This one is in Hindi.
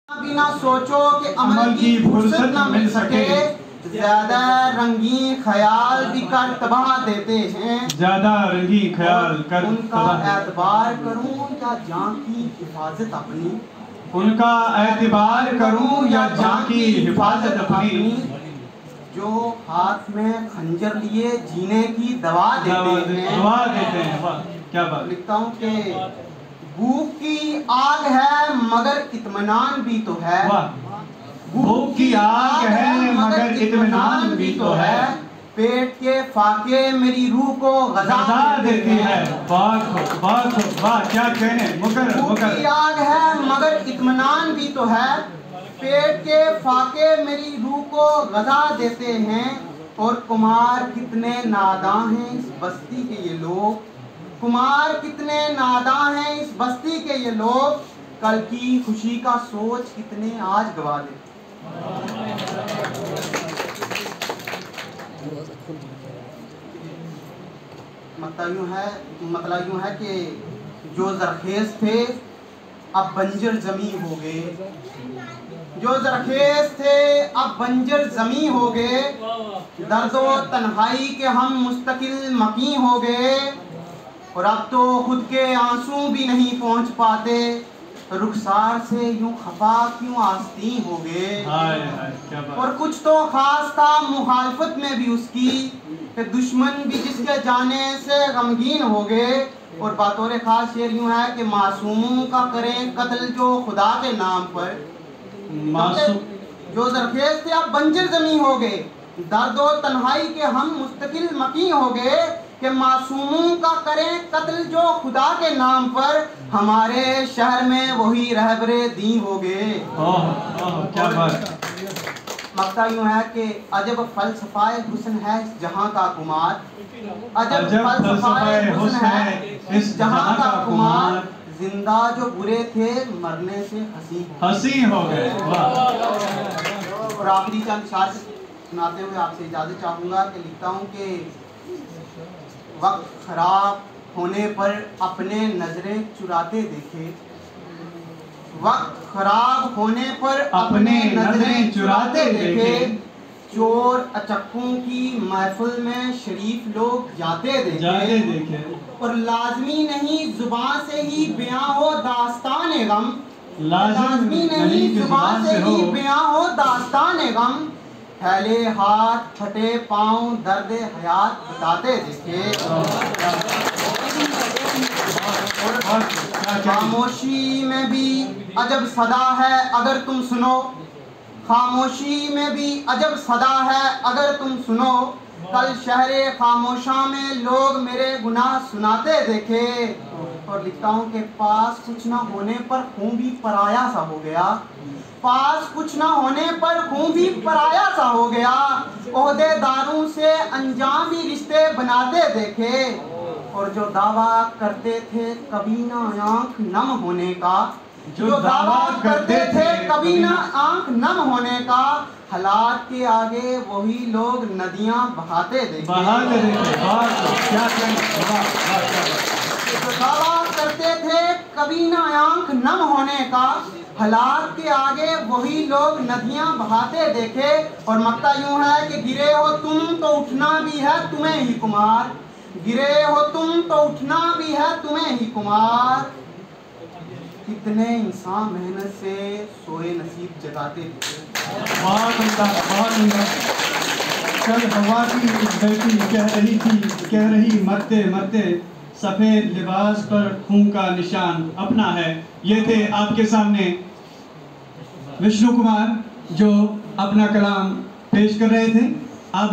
बिना सोचो कि अमल की फुर्सत न मिल सके, ज्यादा रंगीन ख्याल भी कर तबाह देते हैं। ज्यादा रंगीन ख्याल कर उनका एतबार करूं या जान की हिफाजत अपनी, उनका एतबार करूं या जान की हिफाजत अपनी। जो हाथ में खंजर लिए जीने की दवा देते हैं। दवा देते हैं। वाह क्या बात। लिखता हूँ कि भूख की आग है मगर इत्मीनान भी तो है। भूख की आग है मगर इत्मीनान भी तो है। पेट के फाके मेरी रूह को गज़ा देते हैं। वाह क्या कहने। भूख की आग है मगर इत्मीनान भी तो है। पेट के फाके मेरी रूह को गज़ा देते हैं। और कुमार कितने नादां हैं इस बस्ती के ये लोग, कुमार कितने नादां हैं इस बस्ती के ये लोग, कल की खुशी का सोच कितने आज गवा देते। मतलब यूं है कि जो जरखेज थे अब बंजर जमी हो गए, जो जरखेज थे अब बंजर जमी हो गए। दर्दो तन्हाई के हम मुस्तकिल मकी हो गए। और अब तो खुद के आंसू भी नहीं पहुंच पाते, रुखसार से यूं खफा क्यों आस्तीं हो गए। और कुछ तो खास था मुखालफत में भी उसकी, कि दुश्मन भी जिसके जाने से गमगीन हो गए। और बातों खास शेर यूं है कि मासूमों का करें कत्ल जो खुदा के नाम पर, जो जरखेज थे अब बंजर जमी हो गए। दर्द और तन्हाई के हम मुस्तकिल मकी हो गए, कि मासूमों का करें कत्ल जो खुदा के नाम पर, हमारे शहर में वही रहबरे दी हो गए। क्या बात। मक्ता यूं है कि अजब फलसफाए हुस्न है इस जहां का कुमार, अजब फलसफाए हुस्न है इस जहां का कुमार। जिंदा जो बुरे थे मरने से हंसी हो गए। और आखिरी चंद शायर सुनाते हुए आपसे इजाजत चाहूंगा कि लिखता हूं कि वक्त खराब होने पर अपने नजरें चुराते देखे, वक्त खराब होने पर अपने नजरें चुराते देखे। चोर अचक्कों की महफिल में शरीफ लोग जाते देखे। और लाजमी नहीं जुबान से ही बयां हो दास्तान गम, लाजमी नहीं जुबान से ही बयां हो दास्तान गम। फैले हाथ फटे पांव दर्द हयात बताते देखे। खामोशी में भी अजब सदा है अगर तुम सुनो, खामोशी में भी अजब सदा है अगर तुम सुनो। कल शहरे खामोशा में लोग मेरे गुनाह सुनाते देखे। और लिखता हूँ कि पास कुछ ना होने पर खून भी पराया सा हो गया, पास कुछ ना होने पर खून भी पराया सा हो गया। ओहदेदारों से अंजाम भी रिश्ते बनाते देखे। और जो दावा करते थे कभी ना आंख नम होने का, जो दावा करते थे कभी ना आंख नम होने का, हालात के आगे वही लोग नदियां बहाते देखे। जो दावा करते थे कभी ना आंख नम होने का, हालात के आगे वही लोग नदियां बहाते देखे। और मक्ता यूं है कि गिरे हो तुम तो उठना भी है तुम्हें ही कुमार, गिरे हो तुम तो उठना भी है तुम्हें ही कुमार। कितने इंसान मेहनत से सोए नसीब जगाते थे। बहुत उम्दा। कल हवा की बेटी कह रही मरते मरते सफेद लिबास पर खून का निशान अपना है। ये थे आपके सामने विष्णु कुमार जो अपना कलाम पेश कर रहे थे। अब